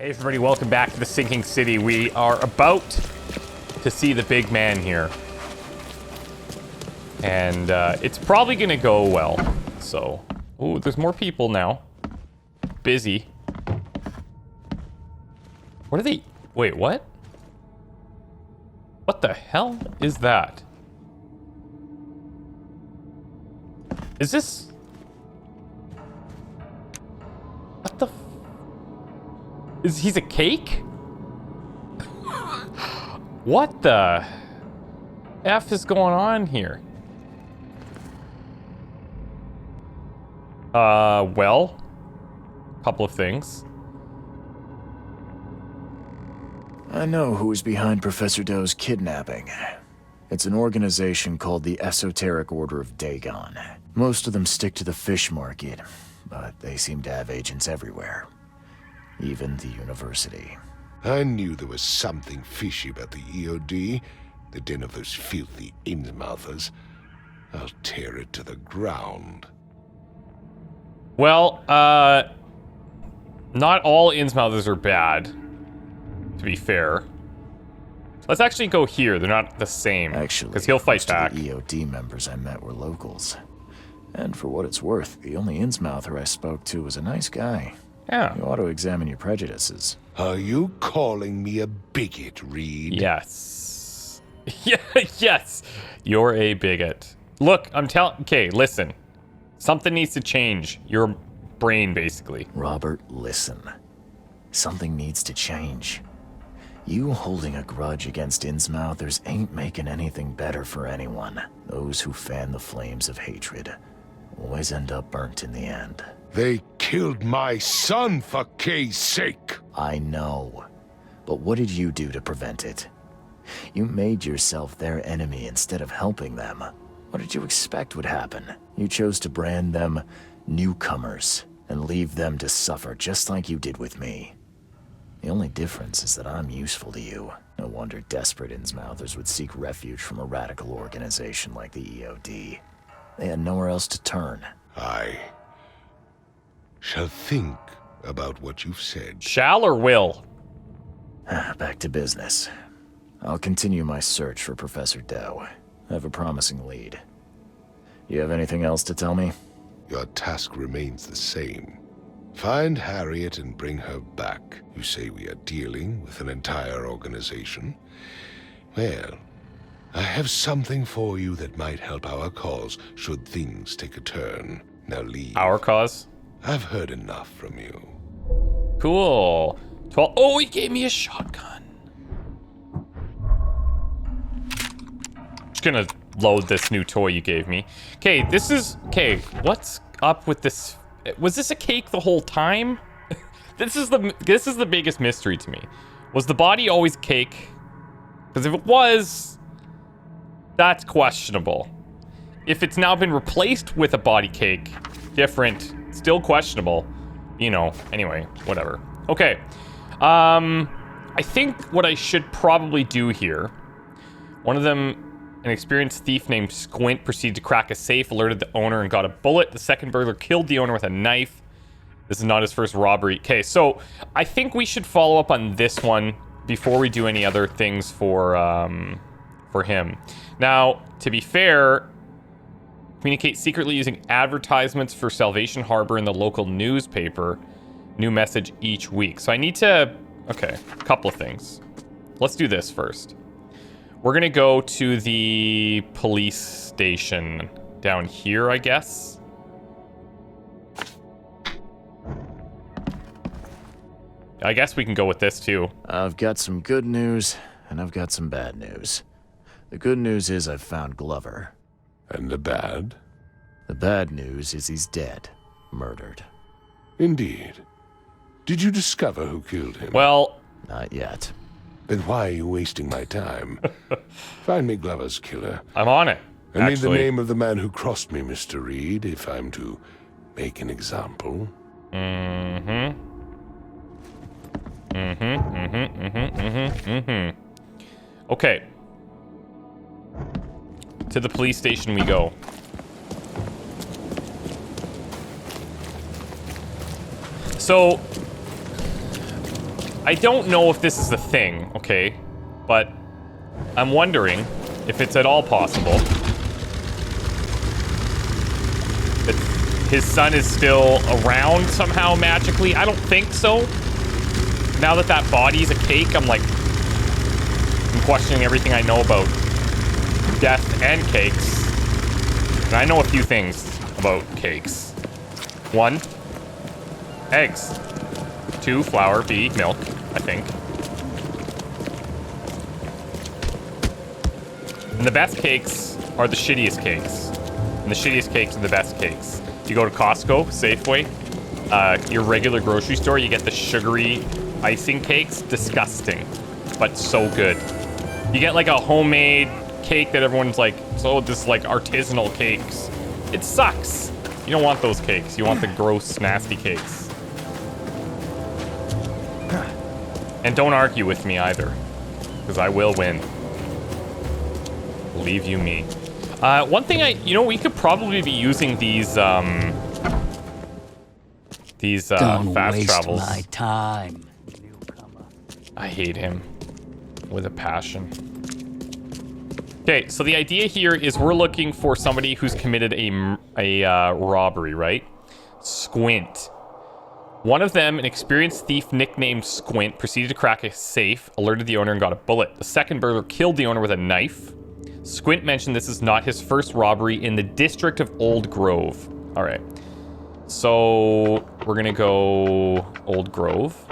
Hey everybody, welcome back to the Sinking City. We are about to see the big man here. And it's probably gonna go well. So, ooh, there's more people now. Busy. What are they? Wait, what? What the hell is that? Is this? What the? He's a cake? What the F is going on here? Well, a couple of things. I know who is behind Professor Doe's kidnapping. It's an organization called the Esoteric Order of Dagon. Most of them stick to the fish market, but they seem to have agents everywhere. Even the university. I knew there was something fishy about the EOD, the den of those filthy Innsmouthers. I'll tear it to the ground. Well, not all Innsmouthers are bad, to be fair. Let's actually go here. They're not the same. Actually, because he'll fight most back. of the EOD members I met were locals. And for what it's worth, the only Innsmouther I spoke to was a nice guy. Yeah. You ought to examine your prejudices. Are you calling me a bigot, Reed? Yes. Yeah, yes. You're a bigot. Look, I'm telling... Okay, listen. Something needs to change. Your brain, basically. Robert, listen. Something needs to change. You holding a grudge against Innsmouthers ain't making anything better for anyone. Those who fan the flames of hatred always end up burnt in the end. They killed my son, for Kay's sake! I know. But what did you do to prevent it? You made yourself their enemy instead of helping them. What did you expect would happen? You chose to brand them newcomers and leave them to suffer just like you did with me. The only difference is that I'm useful to you. No wonder desperate Innsmouthers would seek refuge from a radical organization like the EOD. They had nowhere else to turn. I shall think about what you've said. Shall or will? Back to business. I'll continue my search for Professor Doe. I have a promising lead. You have anything else to tell me? Your task remains the same. Find Harriet and bring her back. You say we are dealing with an entire organization? Well, I have something for you that might help our cause should things take a turn. Now leave. Our cause? I've heard enough from you. Cool. 12. Oh, he gave me a shotgun. Just gonna load this new toy you gave me. Okay, this is... Okay, what's up with this? Was this a cake the whole time? This is the biggest mystery to me. Was the body always cake? Because if it was, that's questionable. If it's now been replaced with a body cake, different, still questionable. You know, anyway, whatever. Okay. I think what I should probably do here, one of them, an experienced thief named Squint, proceeded to crack a safe, alerted the owner, and got a bullet. The second burglar killed the owner with a knife. This is not his first robbery. Okay, so I think we should follow up on this one before we do any other things for him. Now, to be fair, communicate secretly using advertisements for Salvation Harbor in the local newspaper. New message each week. So I need to... Okay, a couple of things. Let's do this first. We're gonna go to the police station down here, I guess. I guess we can go with this too. I've got some good news, and I've got some bad news. The good news is I've found Glover. And the bad? The bad news is he's dead. Murdered. Indeed. Did you discover who killed him? Well... Not yet. Then why are you wasting my time? Find me Glover's killer. I'm on it, I need the name of the man who crossed me, Mr. Reed, if I'm to make an example. Okay. To the police station we go. So, I don't know if this is a thing, okay? But I'm wondering if it's at all possible that his son is still around somehow magically. I don't think so. Now that that body's a cake, I'm questioning everything I know about death and cakes. And I know a few things about cakes. 1, eggs. 2, flour. B, milk, I think. And the best cakes are the shittiest cakes. And the shittiest cakes are the best cakes. You go to Costco, Safeway, your regular grocery store, you get the sugary icing cakes. Disgusting, but so good. You get like a homemade cake that everyone's like, so this is like artisanal cakes. It sucks. You don't want those cakes. You want the gross, nasty cakes. And don't argue with me either, because I will win. Believe you me. One thing we could probably be using these fast travels. My time. I hate him with a passion. Okay, so the idea here is we're looking for somebody who's committed a robbery, right? Squint. One of them, an experienced thief nicknamed Squint, proceeded to crack a safe, alerted the owner, and got a bullet. The second burglar killed the owner with a knife. Squint mentioned this is not his first robbery in the district of Old Grove. All right. So we're going to go Old Grove.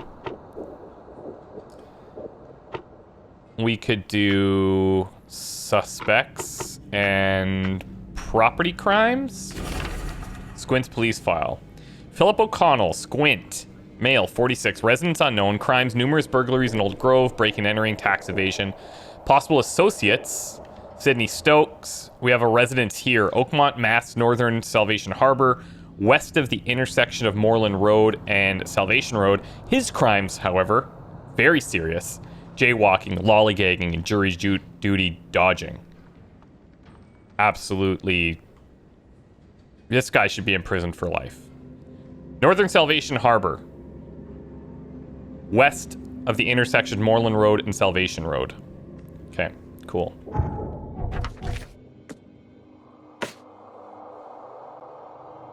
We could do suspects and property crimes. Squint's police file. Philip O'Connell, Squint, male, 46, residence unknown, crimes, numerous burglaries in Old Grove, breaking and entering, tax evasion. Possible associates, Sidney Stokes. We have a residence here, Oakmont, Mass, Northern Salvation Harbor, west of the intersection of Moreland Road and Salvation Road. His crimes, however, very serious. Jaywalking, lollygagging, and jury duty dodging. Absolutely. This guy should be in prison for life. Northern Salvation Harbor. West of the intersection Moreland Road and Salvation Road. Okay, cool.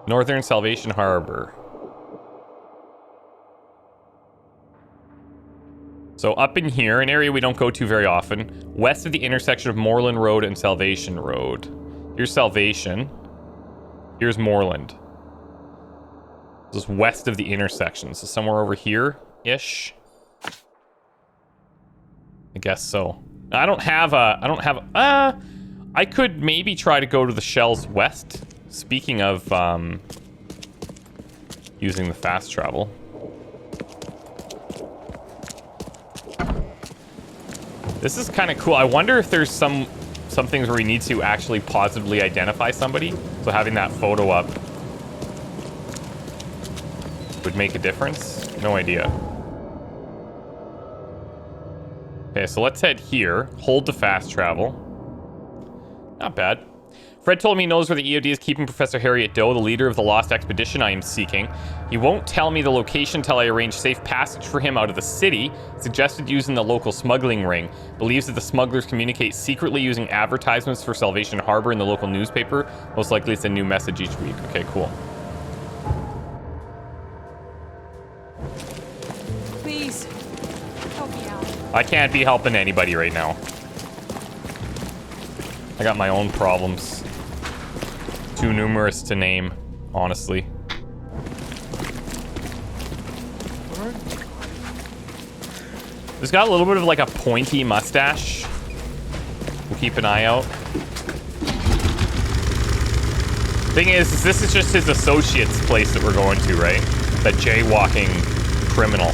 Northern Salvation Harbor. So up in here, an area we don't go to very often, west of the intersection of Moreland Road and Salvation Road. Here's Salvation. Here's Moreland. This is west of the intersection, so somewhere over here-ish. I guess so. I could maybe try to go to the shells west. Speaking of using the fast travel. This is kind of cool. I wonder if there's some things where we need to actually positively identify somebody. So having that photo up would make a difference. No idea. Okay, so let's head here. Hold to fast travel. Not bad. Fred told me he knows where the EOD is keeping Professor Harriet Doe, the leader of the lost expedition I am seeking. He won't tell me the location till I arrange safe passage for him out of the city. Suggested using the local smuggling ring. Believes that the smugglers communicate secretly using advertisements for Salvation Harbor in the local newspaper. Most likely it's a new message each week. Okay, cool. Please, help me out. I can't be helping anybody right now. I got my own problems. Too numerous to name, honestly. He's got a little bit of like a pointy mustache. We'll keep an eye out. Thing is, this is just his associate's place that we're going to, right? The jaywalking criminal.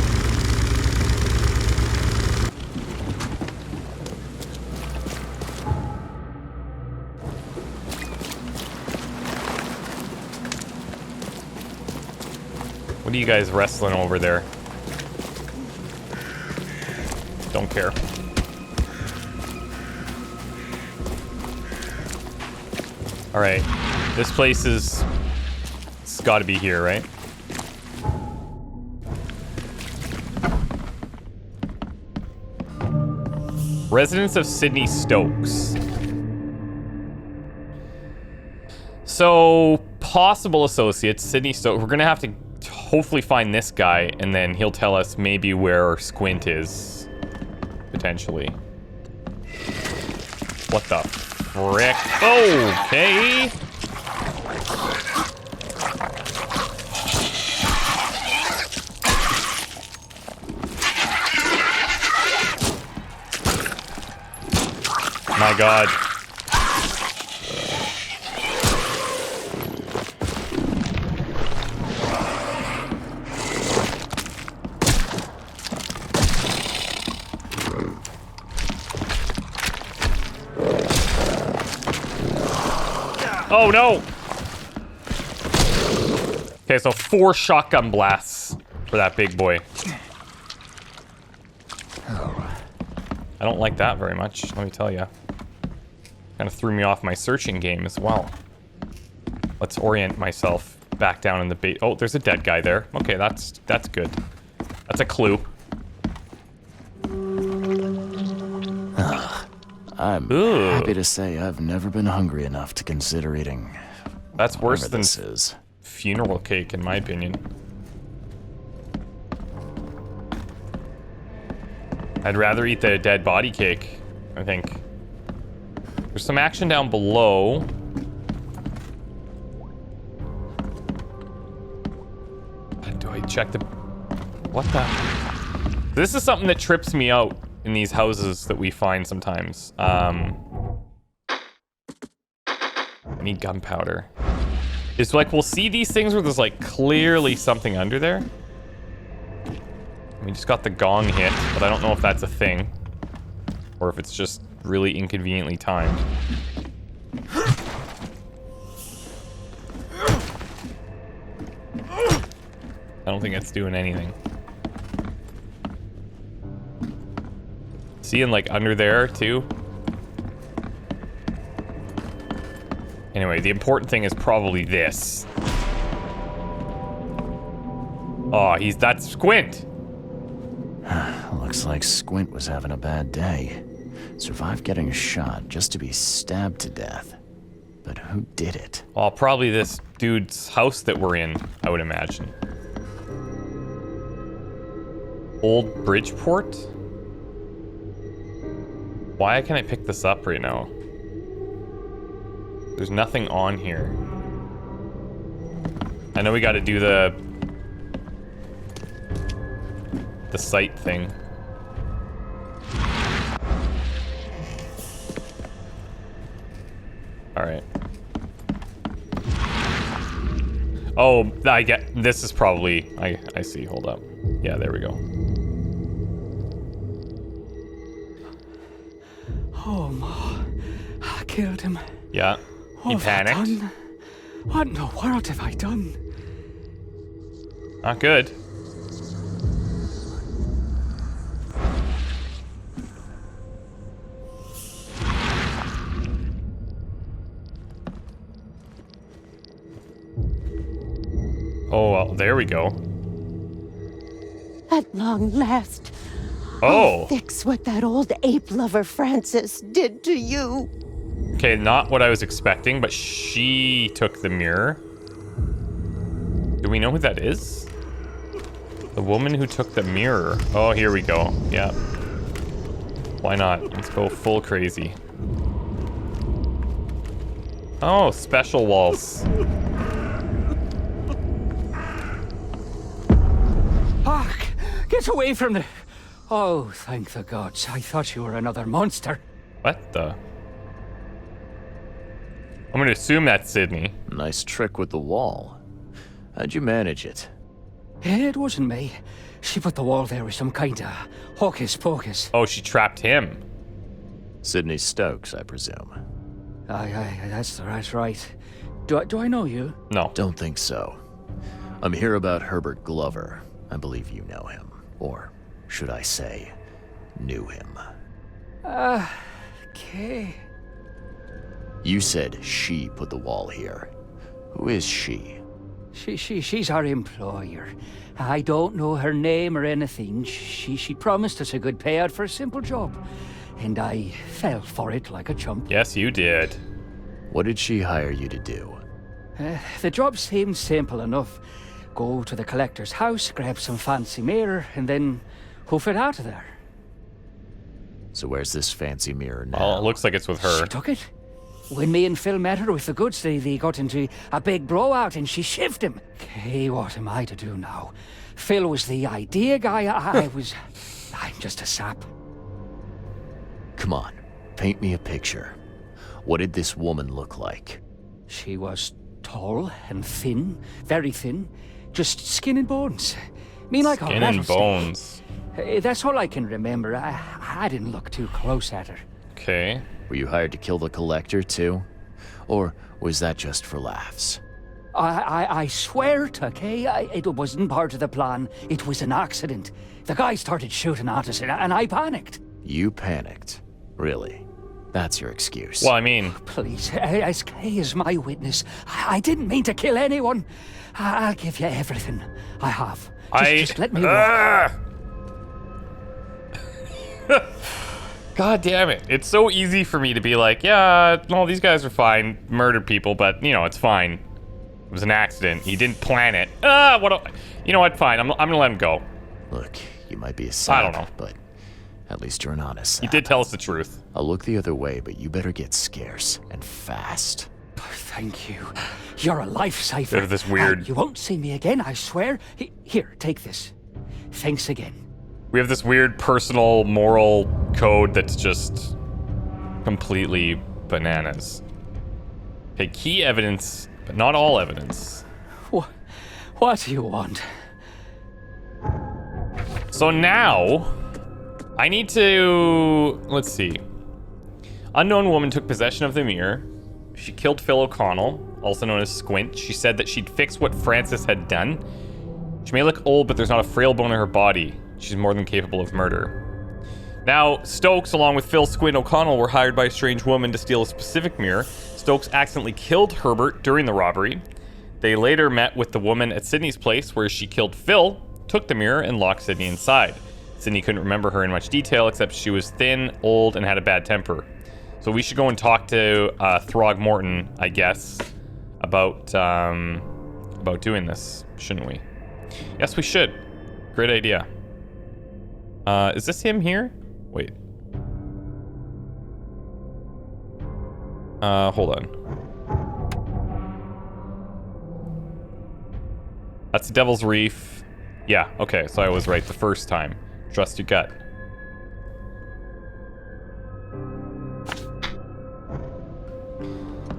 What are you guys wrestling over there? Don't care. All right, this place is... It's got to be here, right? Residence of Sidney Stokes. So, possible associates, Sidney Stokes. We're gonna have to hopefully find this guy, and then he'll tell us maybe where Squint is. Potentially. What the frick? Okay. My God. Oh no! Okay, so 4 shotgun blasts for that big boy. I don't like that very much, let me tell you. Kind of threw me off my searching game as well. Let's orient myself back down in the bait. Oh, there's a dead guy there. Okay, that's good. That's a clue. I'm happy to say I've never been hungry enough to consider eating. That's worse than this is. Funeral cake, in my opinion. I'd rather eat the dead body cake, I think. There's some action down below. Do I check the... What the... This is something that trips me out in these houses that we find sometimes. I need gunpowder. It's like we'll see these things where there's like clearly something under there. We just got the gong hit, but I don't know if that's a thing. Or if it's just really inconveniently timed. I don't think it's doing anything. Seeing like under there too. Anyway, the important thing is probably this. Oh, that's Squint. Looks like Squint was having a bad day. Survived getting shot just to be stabbed to death. But who did it? Well, probably this dude's house that we're in, I would imagine. Old Bridgeport? Why can't I pick this up right now? There's nothing on here. I know we gotta do the site thing. Alright. Oh, I get... This is probably... I see, hold up. Yeah, there we go. Oh, Ma. I killed him. Yeah. He panicked. What in the world have I done? Not good. Oh, well, there we go. At long last, Oh. I'll fix what that old ape lover Francis did to you. Okay, not what I was expecting, but she took the mirror. Do we know who that is? The woman who took the mirror. Oh, here we go. Yeah. Why not? Let's go full crazy. Oh, special walls. Fuck! Get away from the... Oh, thank the gods. I thought you were another monster. What the? I'm gonna assume that's Sidney. Nice trick with the wall. How'd you manage it? It wasn't me. She put the wall there with some kind of hocus pocus. Oh, she trapped him. Sidney Stokes, I presume. Aye, that's right. Do I know you? No. Don't think so. I'm here about Herbert Glover. I believe you know him. Or, should I say, knew him. Okay. You said she put the wall here. Who is she? She's our employer. I don't know her name or anything. She promised us a good payout for a simple job. and I fell for it like a chump. Yes, you did. What did she hire you to do? The job seemed simple enough. Go to the collector's house, grab some fancy mirror, and then hoof it out of there. So where's this fancy mirror now? Oh, it looks like it's with her. She took it. When me and Phil met her with the goods, they got into a big blowout and she shivved him. Okay, what am I to do now? Phil was the idea guy, I'm just a sap. Come on, paint me a picture. What did this woman look like? She was tall and thin, very thin, just skin and bones. Me like Skin a and rattlesnake. bones. That's all I can remember. I didn't look too close at her. Okay. Were you hired to kill the collector too? Or was that just for laughs? I swear to, okay? It wasn't part of the plan. It was an accident. The guy started shooting at us and I panicked. You panicked? Really? That's your excuse? Well, I mean, Please, SK is my witness. I didn't mean to kill anyone. I'll give you everything I have. Just let me walk. God damn it. It's so easy for me to be like, yeah, no, these guys are fine, murdered people, but, you know, it's fine. It was an accident. He didn't plan it. You know what? Fine. I'm gonna let him go. Look, you might be a sap, I don't know. but at least you're an honest sap. He did tell us the truth. I'll look the other way, but you better get scarce and fast. Thank you. You're a lifesaver. There's this weird- You won't see me again, I swear. Here, take this. Thanks again. We have this weird personal moral code that's just completely bananas. Okay, key evidence, but not all evidence. What do you want? So now, I need to, let's see. Unknown woman took possession of the mirror. She killed Phil O'Connell, also known as Squint. She said that she'd fix what Francis had done. She may look old, but there's not a frail bone in her body. She's more than capable of murder. Now, Stokes, along with Phil, Squint, O'Connell, were hired by a strange woman to steal a specific mirror. Stokes accidentally killed Herbert during the robbery. They later met with the woman at Sidney's place, where she killed Phil, took the mirror, and locked Sidney inside. Sidney couldn't remember her in much detail, except she was thin, old, and had a bad temper. So we should go and talk to Throgmorton, I guess, about doing this, shouldn't we? Yes, we should. Great idea. Is this him here? Wait. Hold on. That's Devil's Reef. Yeah, okay, so I was right the first time. Trust your gut.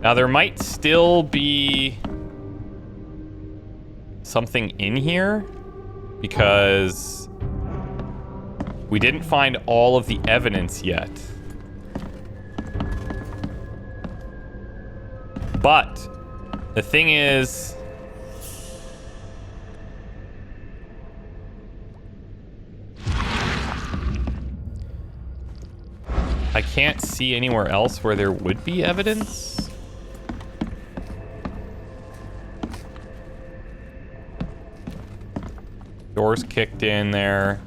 Now, there might still be something in here, because we didn't find all of the evidence yet. But the thing is, I can't see anywhere else where there would be evidence. Doors kicked in there.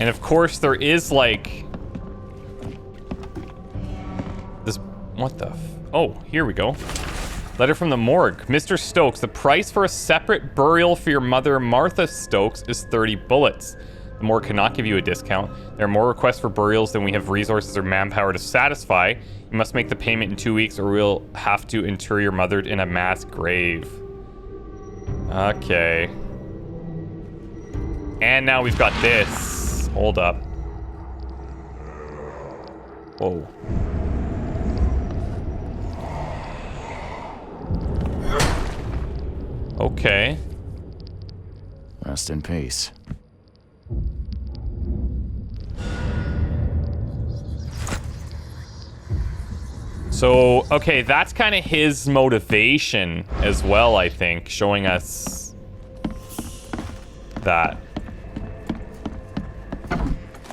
And of course there is like this, what the oh, here we go. Letter from the morgue. Mr. Stokes, the price for a separate burial for your mother, Martha Stokes, is 30 bullets. The morgue cannot give you a discount. There are more requests for burials than we have resources or manpower to satisfy. You must make the payment in 2 weeks or we'll have to inter your mother in a mass grave. Okay. And now we've got this. Hold up. Whoa. Okay. Rest in peace. So, okay, that's kind of his motivation as well, I think, showing us that.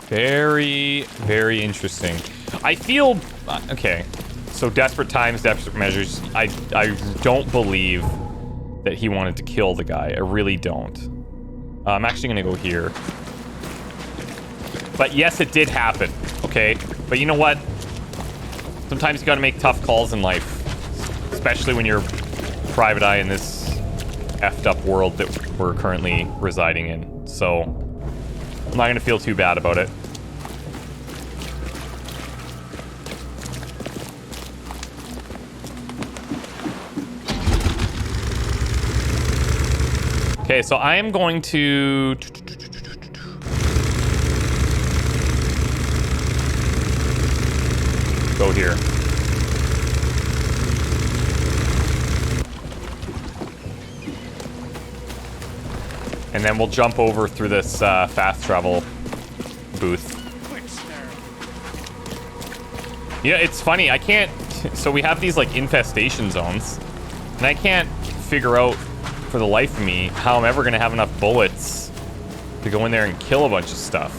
Very, very interesting. I feel, okay, So desperate times, desperate measures. I don't believe that he wanted to kill the guy. I really don't. I'm actually gonna go here. But yes, it did happen, okay? But you know what? Sometimes you gotta make tough calls in life. Especially when you're private eye in this effed up world that we're currently residing in. So, I'm not gonna feel too bad about it. Okay, so I am going to... go here. And then we'll jump over through this fast travel booth. Yeah, it's funny. I can't... So we have these, like, infestation zones. And I can't figure out, for the life of me, how I'm ever going to have enough bullets to go in there and kill a bunch of stuff.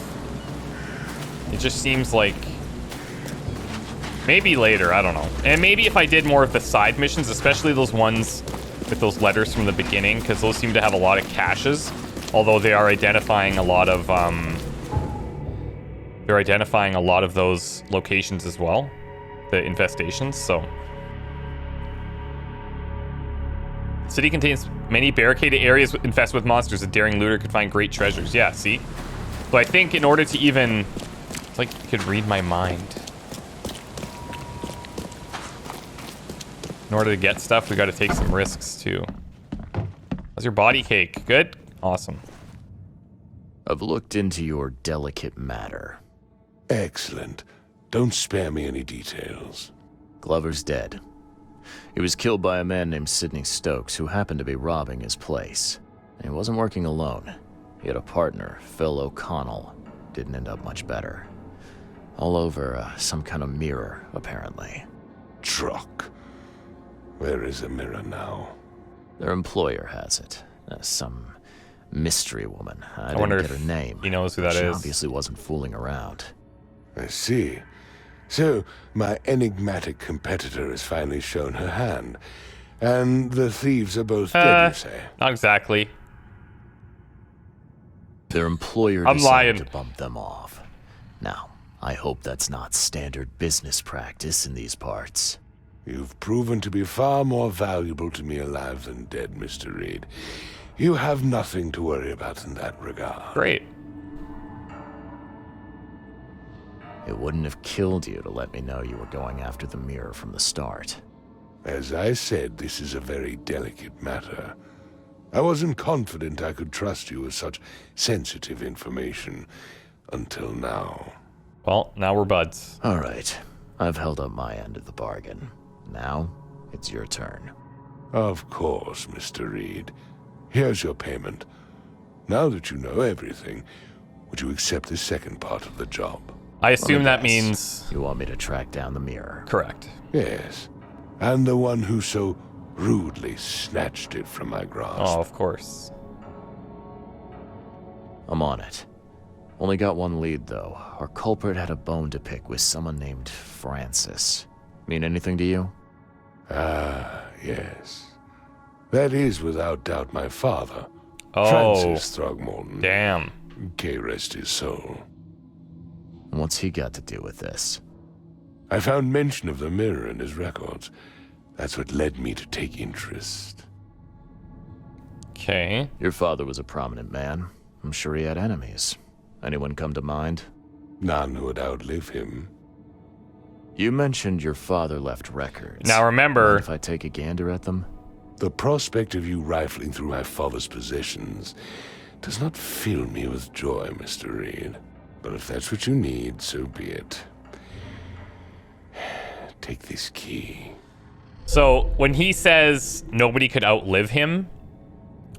It just seems like... Maybe later, I don't know. And maybe if I did more of the side missions, especially those ones with those letters from the beginning, because those seem to have a lot of caches. Although they are identifying a lot of, they're identifying a lot of those locations as well. The infestations, so... City contains many barricaded areas infested with monsters. A daring looter could find great treasures. Yeah, see? So I think in order to even... It's like you could read my mind. In order to get stuff, we gotta take some risks, too. How's your body cake? Good? Awesome. I've looked into your delicate matter. Excellent. Don't spare me any details. Glover's dead. He was killed by a man named Sidney Stokes, who happened to be robbing his place. And he wasn't working alone. He had a partner, Phil O'Connell. Didn't end up much better. All over some kind of mirror, apparently. Truck. Where is the mirror now? Their employer has it. Some mystery woman. I wonder didn't get her if name. he knows who that She is. obviously wasn't fooling around. I see. So, my enigmatic competitor has finally shown her hand. And the thieves are both dead, you say? Not exactly. Their employer I'm decided lying. to bump them off. Now, I hope that's not standard business practice in these parts. You've proven to be far more valuable to me alive than dead, Mr. Reed. You have nothing to worry about in that regard. Great. It wouldn't have killed you to let me know you were going after the mirror from the start. As I said, this is a very delicate matter. I wasn't confident I could trust you with such sensitive information until now. Well, now we're buds. All right, I've held up my end of the bargain. Now, it's your turn. Of course, Mr. Reed. Here's your payment. Now that you know everything, would you accept the second part of the job? I assume that Yes. means... You want me to track down the mirror? Correct. Yes. And the one who so rudely snatched it from my grasp. Oh, of course. I'm on it. Only got one lead, though. Our culprit had a bone to pick with someone named Francis. Mean anything to you? Ah, yes. That is without doubt my father, Oh, Francis Throgmorton. damn. May rest his soul. What's he got to do with this? I found mention of the mirror in his records. That's what led me to take interest. Okay. Your father was a prominent man. I'm sure he had enemies. Anyone come to mind? None who would outlive him. You mentioned your father left records. Now remember... Mind if I take a gander at them? The prospect of you rifling through my father's possessions does not fill me with joy, Mr. Reed. But if that's what you need, so be it. Take this key. So, when he says nobody could outlive him,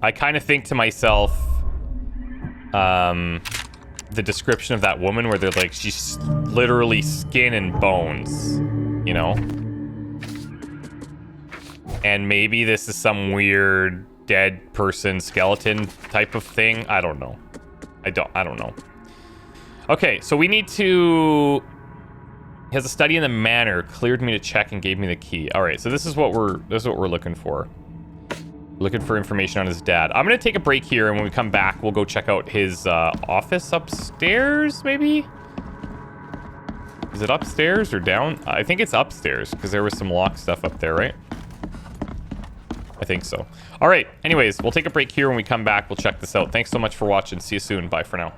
I kind of think to myself, the description of that woman where they're like, she's literally skin and bones, you know? And maybe this is some weird dead person skeleton type of thing. I don't know. I don't know. Okay, so we need to He has a study in the manor, cleared me to check and gave me the key. All right, so this is what we're looking for. Looking for information on his dad. I'm gonna take a break here, and when we come back, we'll go check out his office upstairs, maybe? Is it upstairs or down? I think it's upstairs, because there was some lock stuff up there, right? I think so. All right, anyways, we'll take a break here. When we come back, we'll check this out. Thanks so much for watching. See you soon. Bye for now.